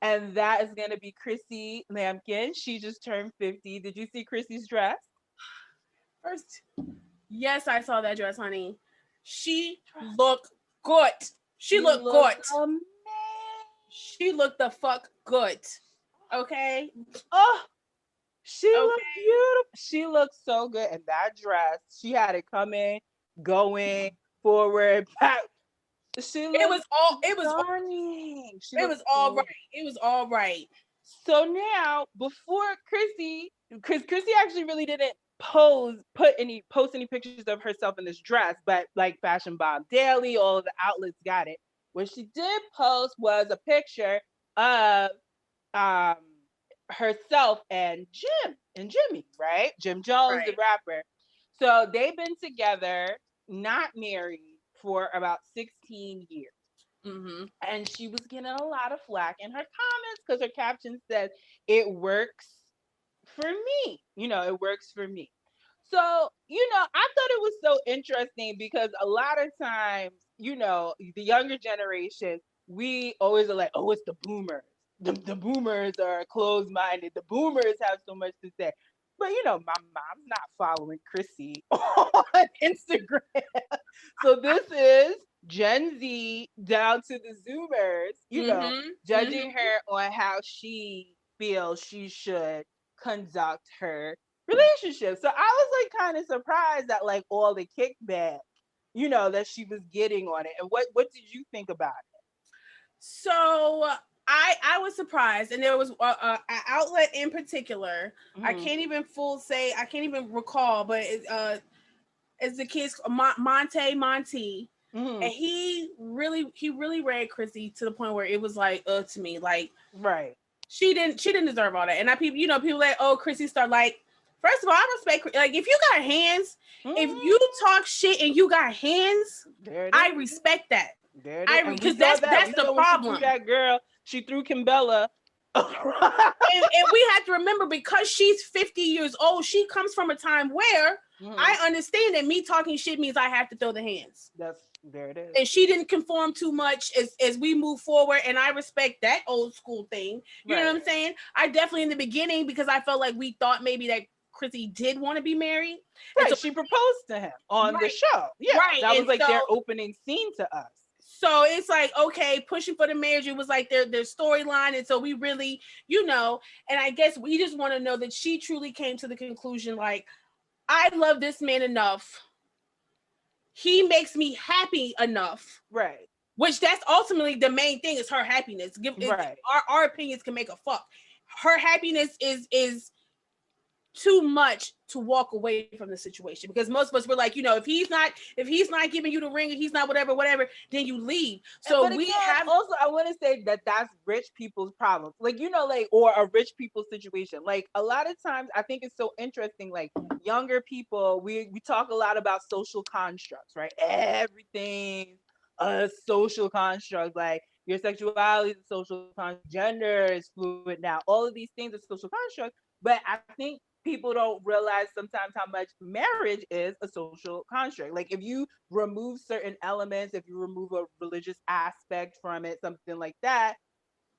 And that is going to be Chrissy Lampkin. She just turned 50. Did you see Chrissy's dress? First, yes, I saw that dress, honey. She looked good. She She looked looked good. amazing. She looked the fuck good. Okay? Oh, she looked Okay. beautiful. She looked so good in that dress. She had it coming, going, forward, back. She It looked was all it was stunning. She it looked was all right. so. It was all right. So now, before Chrissy, because Chrissy actually really didn't post any pictures of herself in this dress, but like Fashion Bomb Daily, all of the outlets got it. What she did post was a picture of um herself and Jimmy, right? Jim Jones, the Right. rapper. So they've been together, not married, for about 16 years. Mm-hmm. And she was getting a lot of flack in her comments because her caption said, "It works for me." It works for me. So, I thought it was so interesting because a lot of times, the younger generation, we always are like, oh, it's the boomers. The boomers are closed minded. The boomers have so much to say. But, my mom's not following Chrissy on Instagram. So this is Gen Z down to the Zoomers, Mm-hmm. judging Mm-hmm. her on how she feels she should conduct her relationship. So I was like kind of surprised at like all the kickback, that she was getting on it. And what did you think about So I was surprised, and there was an outlet in particular. it? I can't even recall, but it's the kids Monty, Hmm. and he really read Chrissy to the point where it was like to me like Right. she didn't deserve all that. And I people like, oh, Chrissy start like, first of all, I respect, like, if you got hands, if you Hmm. talk shit and you got hands, There it I is. respect that. There it is. And we Because saw that's that. that's We the saw when she threw problem. that girl, she threw Kimbella. And we have to remember, because she's 50 years old, she comes from a time where Hmm. I understand that me talking shit means I have to throw the hands. There it is. And she didn't conform too much as we move forward, and I respect that old school thing. You know what Right. I'm saying? I definitely, in the beginning, because I felt like we thought maybe that Chrissy did want to be married, and Right. so She proposed to him on the right, show. Yeah. right, That was and like their opening scene to us. it's like, okay, pushing for the marriage, it was like their storyline, and so we really, and I guess we just want to know that she truly came to the conclusion, like, I love this man enough, he makes me happy enough, Right. which that's ultimately the main thing, is her happiness. Right. Our opinions can make a fuck. Her happiness is too much to walk away from the situation, because most of us were like, if he's not giving you the ring, and he's not whatever, then you leave. So But we again, have also I want to say that that's rich people's problems. Like, like, or a rich people's situation. Like a lot of times I think it's so interesting, like younger people, we talk a lot about social constructs, right? Everything a social construct, like your sexuality is a social construct, gender is fluid now. All of these things are social constructs. But I think people don't realize sometimes how much marriage is a social construct. Like if you remove certain elements, if you remove a religious aspect from it, something like that,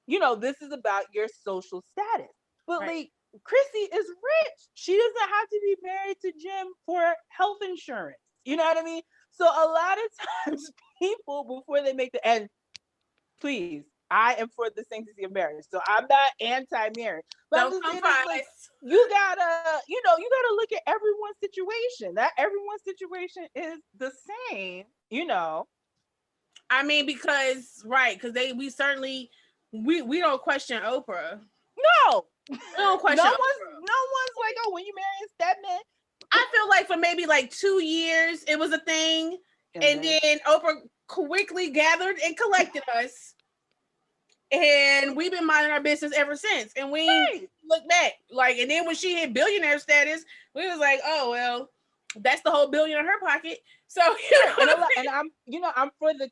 this is about your social status. But right. like Chrissy is rich. She doesn't have to be married to Jim for health insurance. You know what I mean? So a lot of times people, before they make the end, please, I am for the sanctity of marriage. So I'm not anti-marriage. But I'm Don't just come saying for it's like us. you gotta look at everyone's situation. That everyone's situation is the same, I mean, because right, because we certainly, we don't question Oprah. No, We don't no question Oprah. one's like, oh, when you marry a stepman, I feel like for maybe like 2 years it was a thing, and and then then Oprah quickly gathered and collected us, and we've been minding our business ever since, and we ain't right, look back. Like, and then when she hit billionaire status, we was like, oh well, that's the whole billion in her pocket. So right, and a lot, and I'm for the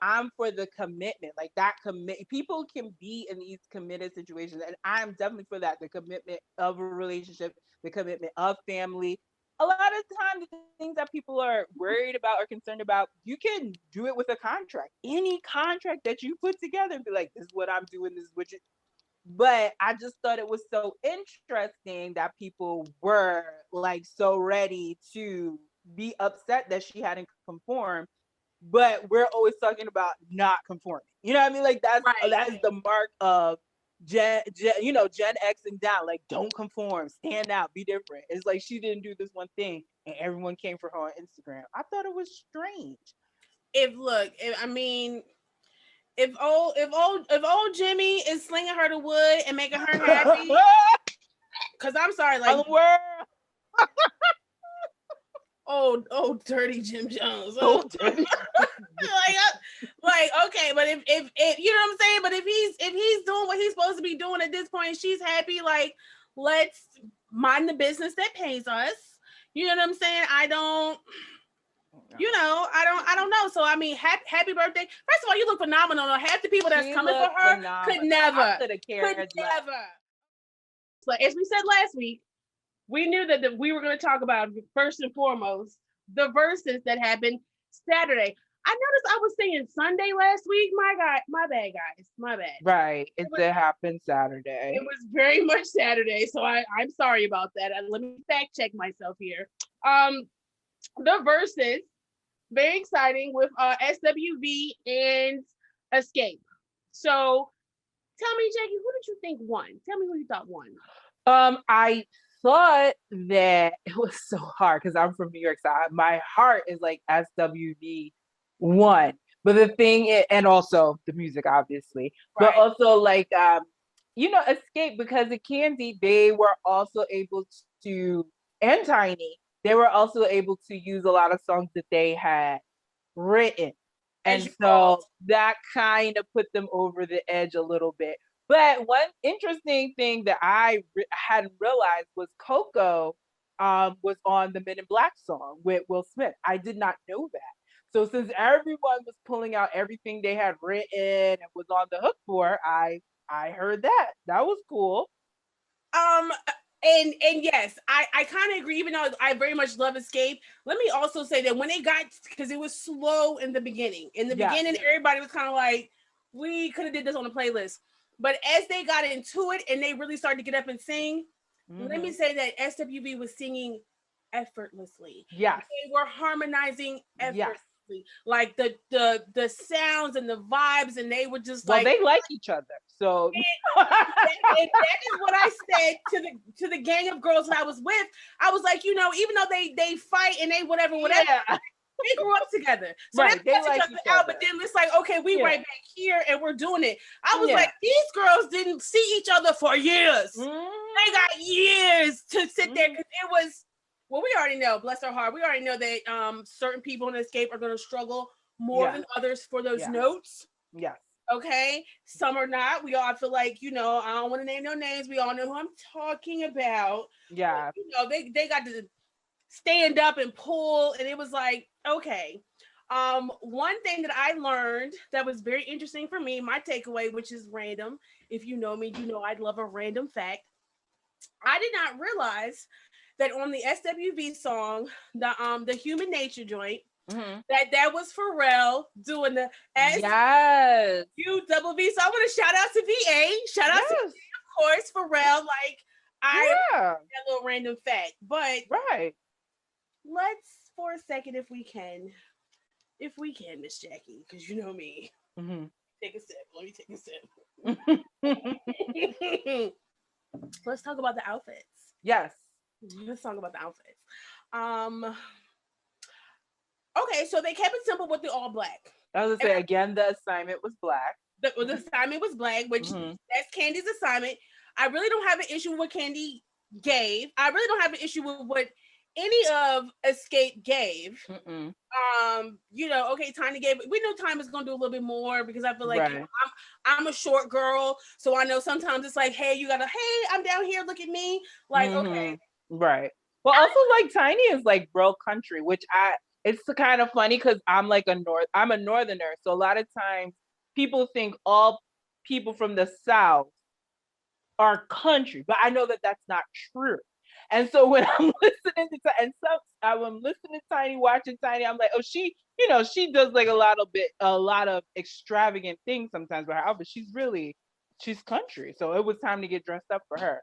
I'm for the commitment, like that commit. People can be in these committed situations, and I'm definitely for that. The commitment of a relationship, the commitment of family. a lot of times the things that people are worried about or concerned about, you can do it with a contract. Any contract that you put together and be like, this is what I'm doing, this is what you. But I just thought it was so interesting that people were like so ready to be upset that she hadn't conformed, but we're always talking about not conforming. You know what I mean? Like Right. that's the mark of Gen X and down. Like, don't conform, stand out, be different. It's like she didn't do this one thing, and everyone came for her on Instagram. I thought it was strange. I mean, if old Jimmy is slinging her the wood and making her happy, because I'm sorry, like Other world, old dirty Jim Jones. so dirty. Like okay, but if you know what I'm saying, but if he's doing what he's supposed to be doing at this point, she's happy. Like, let's mind the business that pays us. You know what I'm saying? I don't know. So I mean, happy birthday. First of all, you look phenomenal. Half the people that's She coming for looked her phenomenal. could never. I could have cared less. So as we said last week, we knew that we were going to talk about first and foremost the verses that happened Saturday. I noticed I was saying Sunday last week. My bad, guys. My bad. Right. It did happen Saturday. It was very much Saturday, so I'm sorry about that. Let me fact check myself here. The verses, very exciting with SWV and Escape. So tell me, Jackie, who did you think won? Tell me who you thought won. I thought that it was so hard because I'm from New York, so my heart is like SWV one. But the thing is, and also the music, obviously, but Right. also like Escape, because the Candy, they were also able to, and Tiny, they were also able to use a lot of songs that they had written. As And you called. so that kind of put them over the edge a little bit. But one interesting thing that I hadn't realized was Coco was on the Men in Black song with Will Smith. I did not know that. So since everyone was pulling out everything they had written and was on the hook for, I heard that. That was cool. Um, and yes, I kind of agree. Even though I very much love Escape, let me also say that when they got, because it was slow in the beginning. In the beginning, everybody was kind of like, we could have did this on the playlist. But as they got into it and they really started to get up and sing, let me say that SWV was singing effortlessly. Yes. They were harmonizing effortlessly. Yes. Like the sounds and the vibes, and they were just Well, like, they like each other, so and that is what I said to the gang of girls that I was with. I was like, even though they fight and they whatever, yeah. they grew up together. So Right, they they cut like each other each out, other. but then it's like, okay, we right back here and we're doing it. I was Yeah. like, these girls didn't see each other for years. They got years to sit there, because it was, well, we already know, bless their heart, we already know that certain people in Escape are going to struggle more than others for those notes. Yes. Okay, some are not. We all feel like, I don't want to name no names. We all know who I'm talking about. Yeah. But, they got to stand up and pull, and it was like, okay. One thing that I learned that was very interesting for me, my takeaway, which is random. If you know me, you know I'd love a random fact. I did not realize that on the SWV song, the Human Nature joint, that was Pharrell doing the Yes. SUV. So I want to shout out to VA. Shout out to VA, of course, Pharrell. Like, that little random fact. But right. Let's, for a second, if we can, Miss Jackie, because you know me. Take a sip. Let me take a sip. Let's talk about the outfits. Yes. Let's talk about the outfits. Okay, so they kept it simple with the all black. I was gonna say again, the assignment was black. The assignment was black, which that's Candy's assignment. I really don't have an issue with what Candy gave. I really don't have an issue with what any of Escape gave. Okay, Tiny gave. We know Time is gonna do a little bit more, because I feel like I'm a short girl, so I know sometimes it's like, hey, I'm down here, look at me. Like, okay, right. Well, also like Tiny is like real country, which it's kind of funny because I'm a northerner, so a lot of times people think all people from the South are country, but I know that that's not true. And so when I'm listening to I'm listening to Tiny, watching Tiny, I'm like, oh, she does like a lot of extravagant things sometimes with her outfit. She's country, so it was time to get dressed up for her.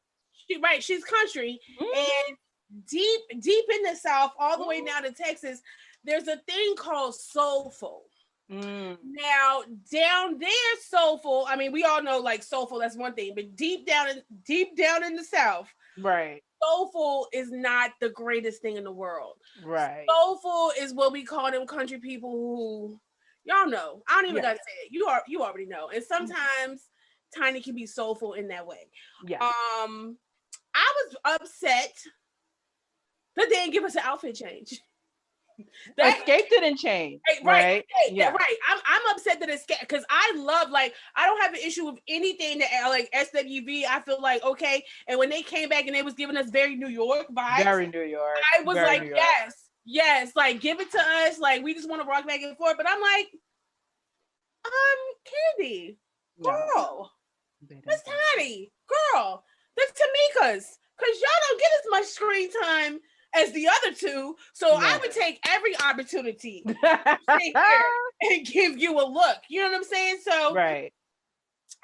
She's country, Mm, and deep in the South, all the way down to Texas, there's a thing called soulful. mm, Now, down there, soulful. I mean, we all know like soulful. That's one thing, but deep down in the South, right, soulful is not the greatest thing in the world. right. Soulful is what we call them country people who, y'all know. I don't even gotta say it. You already know. And sometimes Tiny can be soulful in that way. Yeah. I was upset that they didn't give us an outfit change. Escape didn't change, right? Yeah. Right. I'm upset that it's because I love, like, I don't have an issue with anything that like SWV. I feel like okay, and when they came back and they was giving us very New York vibes, Very New York. I was like, yes, like give it to us, like we just want to rock back and forth. But I'm like, Candy, girl, Miss Tiny, girl, the Tamikas, because y'all don't get as much screen time as the other two, so I would take every opportunity to sit here and give you a look. You know what I'm saying? So right.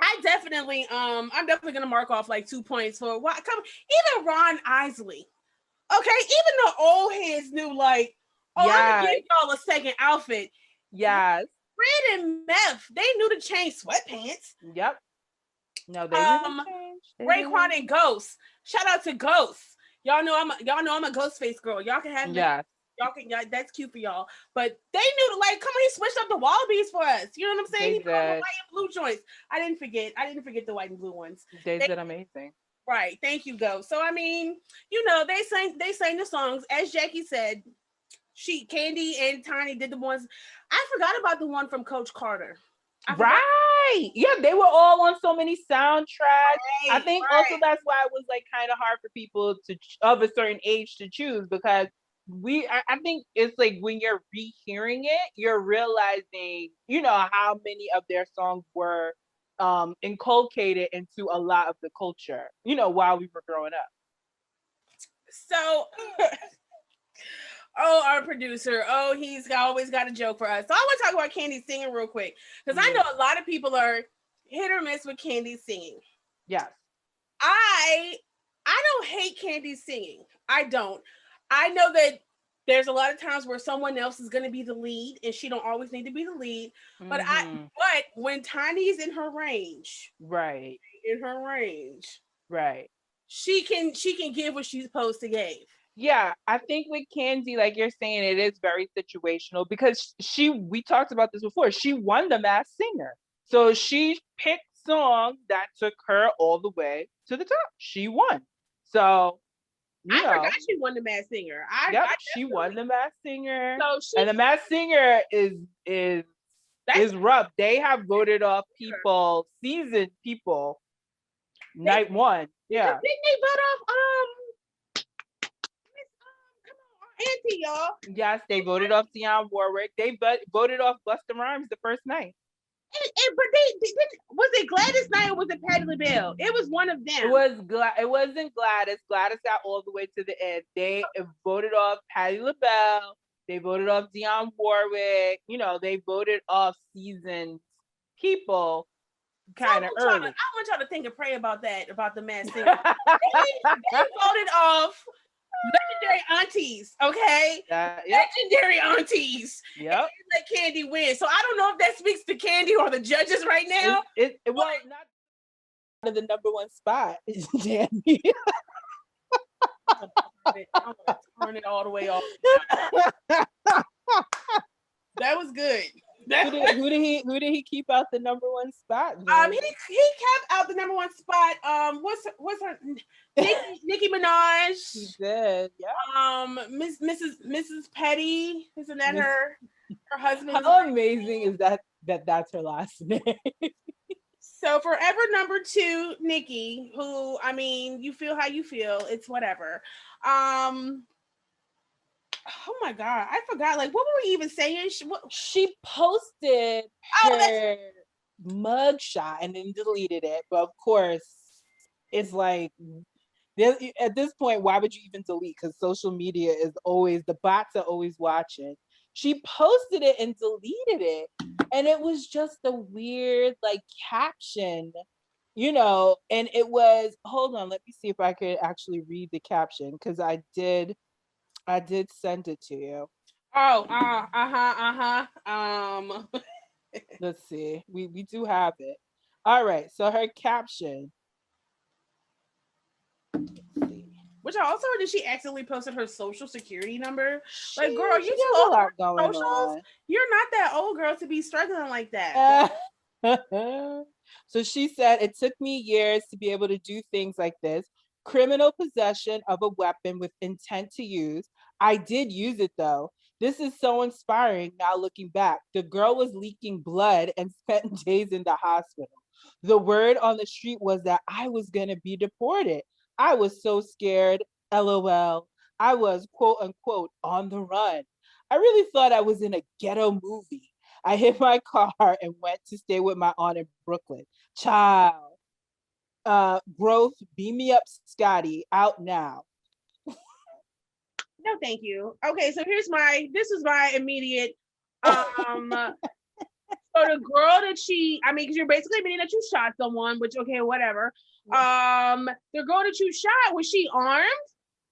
I'm definitely gonna mark off like 2 points for what come even Ron Isley. Okay, even the old heads knew like, I'm gonna give y'all a second outfit. Yes. Red and Meth, they knew to change sweatpants. Yep. No, they didn't change. Raekwon and Ghost. Shout out to Ghost. Y'all know I'm a Ghostface girl. Y'all can have that's cute for y'all. But they knew to like come on, he switched up the Wallabies for us. You know what I'm saying? He put on the white and blue joints. I didn't forget the white and blue ones. They did amazing. Right. Thank you, Ghost. So I mean, they sang the songs. As Jackie said, Candy and Tiny did the ones. I forgot about the one from Coach Carter. Right. Yeah, they were all on so many soundtracks. Right, I think also that's why it was like kind of hard for people of a certain age to choose, because I think it's like when you're rehearing it, you're realizing, how many of their songs were inculcated into a lot of the culture, while we were growing up. So our producer. He's always got a joke for us. So I want to talk about Candy singing real quick, because I know a lot of people are hit or miss with Candy singing. Yes. I don't hate Candy singing. I don't. I know that there's a lot of times where someone else is going to be the lead, and she don't always need to be the lead. But but when Tiny's in her range, right, right, she can give what she's supposed to give. Yeah, I think with Candy, like you're saying, it is very situational, because we talked about this before. She won the Masked Singer. So she picked songs that took her all the way to the top. She won. So, I forgot she won the Masked Singer. She won the Masked Singer. And the Masked Singer is rough. They have voted off seasoned people, night one. Yeah. Didn't they vote off Auntie, y'all? Yes, they voted off Dionne Warwick. They voted off Busta Rhymes the first night. But they was it Gladys Knight or was it Patti LaBelle? It was one of them. It wasn't Gladys. Gladys got all the way to the end. They voted off Patti LaBelle. They voted off Dionne Warwick. They voted off seasoned people kind of early. I want y'all to think and pray about that, about the Masked Singer. they voted off legendary aunties, okay? Legendary aunties. Yep. Let Candy win. So I don't know if that speaks to Candy or the judges right now. Well, not the number one spot. Danny. I'm gonna turn it all the way off. That was good. Who did he keep out the number one spot? He kept out the number one spot. What's her Nicki Minaj? He did, yeah. Mrs. Petty, isn't that her husband? How amazing is that's her last name? So forever number 2, Nicki, who, I mean, you feel how you feel, it's whatever. Oh my God, I forgot. Like, what were we even saying? She posted her mugshot and then deleted it. But of course, it's like At this point, why would you even delete? Because social media is always, the bots are always watching. She posted it and deleted it. And it was just a weird like caption, and it was, hold on, let me see if I could actually read the caption because I did send it to you. Oh, Let's see. We do have it. All right. So her caption. Let's see. Which I also heard that she accidentally posted her social security number. Like, girl, She you too has a old lot for going socials? on. You're not that old, girl, to be struggling like that. So she said, it took me years to be able to do things like this. Criminal possession of a weapon with intent to use. I did use it though. This is so inspiring now looking back. The girl was leaking blood and spent days in the hospital. The word on the street was that I was going to be deported. I was so scared. LOL. I was, quote unquote, on the run. I really thought I was in a ghetto movie. I hit my car and went to stay with my aunt in Brooklyn. Child. Growth, beam me up, Scotty. Out now. No, thank you. Okay, so this is my immediate so the girl that because you're basically admitting that you shot someone, which okay, whatever. The girl that you shot, was she armed?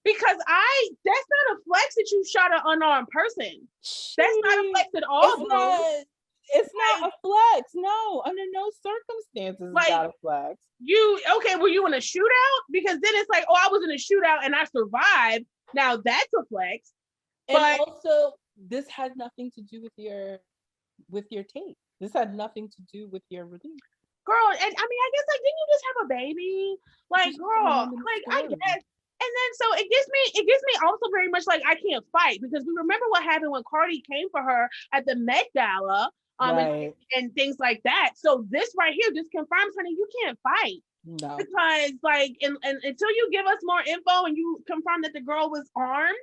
Because that's not a flex that you shot an unarmed person. That's not a flex at all, It's not a flex. No, under no circumstances is that a flex. Were you in a shootout? Because then it's like, oh, I was in a shootout and I survived. Now that's a flex. And also, this had nothing to do with your tape. This had nothing to do with your release. Girl, and I mean, I guess like, didn't you just have a baby? Like, girl, like I guess. And then so it gives me also very much like I can't fight, because we remember what happened when Cardi came for her at the Met Gala, right. and things like that. So this right here just confirms, honey, you can't fight. No. Because like, and until you give us more info and you confirm that the girl was armed,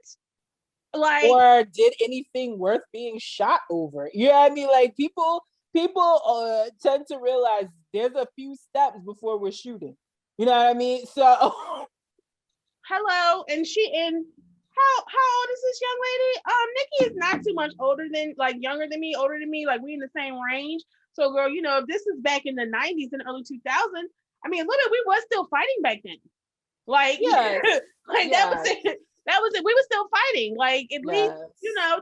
like, or did anything worth being shot over. I mean? Like people tend to realize there's a few steps before we're shooting. You know what I mean? So hello, and how old is this young lady? Nikki is not too much younger than me, older than me. Like, we in the same range. So, girl, if this is back in the 90s and early 2000s, I mean, literally, we was still fighting back then. Like, yes. Like yes. That was it. That was it. We were still fighting. Like, at least,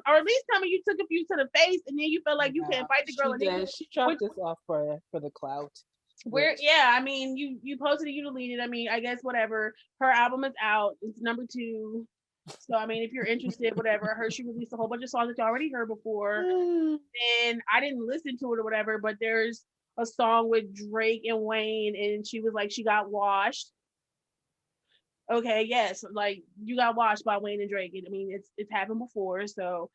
or at least tell me you took a few to the face, and then you felt like you can't fight the girl. She dropped this off for the clout. I mean, you posted it, you deleted. I mean, I guess whatever. Her album is out. It's number 2. So I mean, if you're interested, whatever. I heard she released a whole bunch of songs that you already heard before, and I didn't listen to it or whatever. But there's a song with Drake and Wayne, and she was like, she got washed. Okay, yes, like, you got washed by Wayne and Drake. I mean, it's happened before, so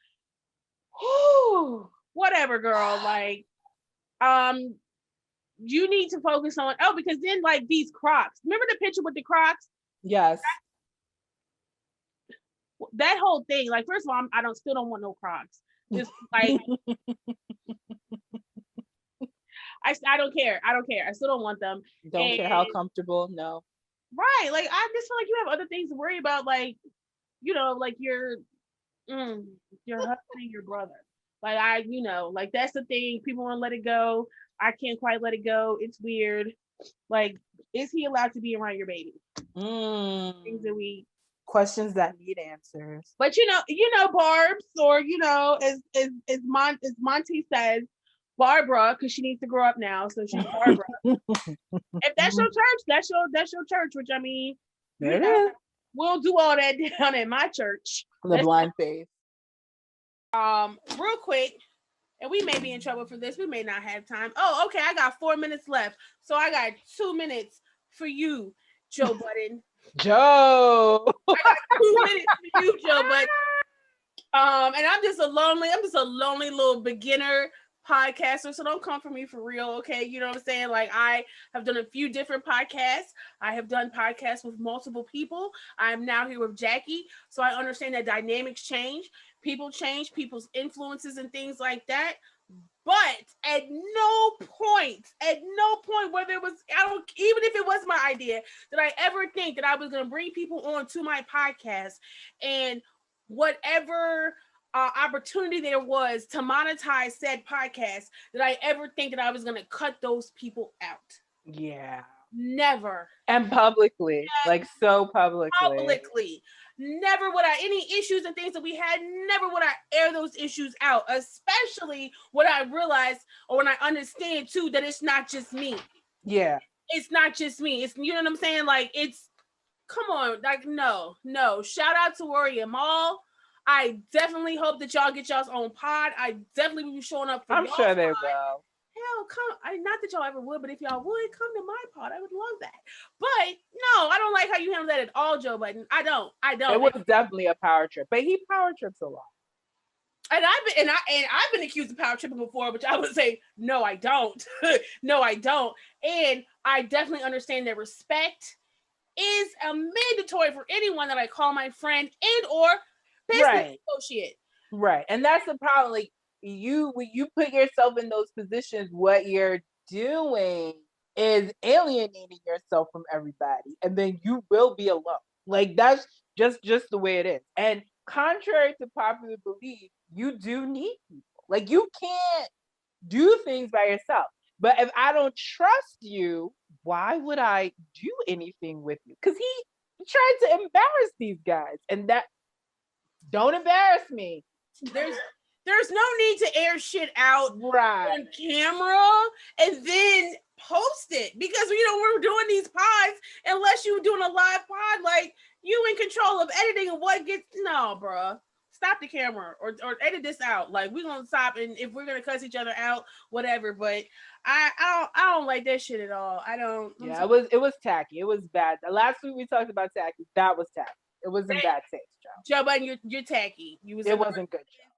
whatever, girl. Like, you need to focus on because then, like, these Crocs. Remember the picture with the Crocs? Yes. That whole thing, like, first of all, I still don't want no Crocs. Just like I don't care. I still don't want them. Don't care how comfortable. No. Right. Like, I just feel like you have other things to worry about, like, like your husband and your brother. Like, like, that's the thing. People want to let it go. I can't quite let it go. It's weird. Like, is he allowed to be around your baby? Things that questions that need answers. But Barb's, or as Monty says, Barbara, because she needs to grow up now, so she's Barbara. If that's your church, that's your church. Which, I mean, we'll do all that down at my church. The blind faith. Real quick, and we may be in trouble for this. We may not have time. Oh, okay. I got 4 minutes left, so I got 2 minutes for you, Joe Budden. Joe. I got 2 minutes for you, Joe Budden. And I'm just a lonely little beginner podcaster, so don't come for me for real, okay? You know what I'm saying? Like, I have done a few different podcasts. I have done podcasts with multiple people. I'm now here with Jackie, so I understand that dynamics change, people change, people's influences and things like that. But at no at no point, whether it was, even if it was my idea, did I ever think that I was going to bring people on to my podcast and whatever opportunity there was to monetize said podcast, did I ever think that I was going to cut those people out? Yeah. Never. And publicly, like so publicly. Never would I, any issues and things that we had, never would I air those issues out, especially when I realize or when I understand too that it's not just me. Yeah. It's not just me. It's, you know what I'm saying? Like, it's, come on, like, no. Shout out to Worry and Mall. I definitely hope that y'all get y'all's own pod. I definitely will be showing up for I'm y'all's sure they pod. will. Hell, come! Not that y'all ever would, but if y'all would come to my pod, I would love that. But no, I don't like how you handle that at all, Joe Budden. I don't. It was definitely a power trip, but he power trips a lot. And I've been accused of power tripping before, which I would say no, I don't. No, I don't. And I definitely understand that respect is a mandatory for anyone that I call my friend and or business associate. Right, and that's the problem. Like, when you put yourself in those positions, what you're doing is alienating yourself from everybody, and then you will be alone. Like, that's just the way it is. And contrary to popular belief, you do need people. Like, you can't do things by yourself. But if I don't trust you, why would I do anything with you? Because he tried to embarrass these guys, and that, don't embarrass me. There's no need to air shit out on camera and then post it, because we're doing these pods, unless you're doing a live pod, like, you in control of editing and what gets, no, bruh. Stop the camera or edit this out. Like, we're gonna stop, and if we're gonna cuss each other out, whatever. But I don't like that shit at all. I don't. Yeah, it was tacky. It was bad. The last week we talked about tacky. That was tacky. It wasn't bad taste, Joe. Joe Budden, you're tacky. It wasn't good, Joe.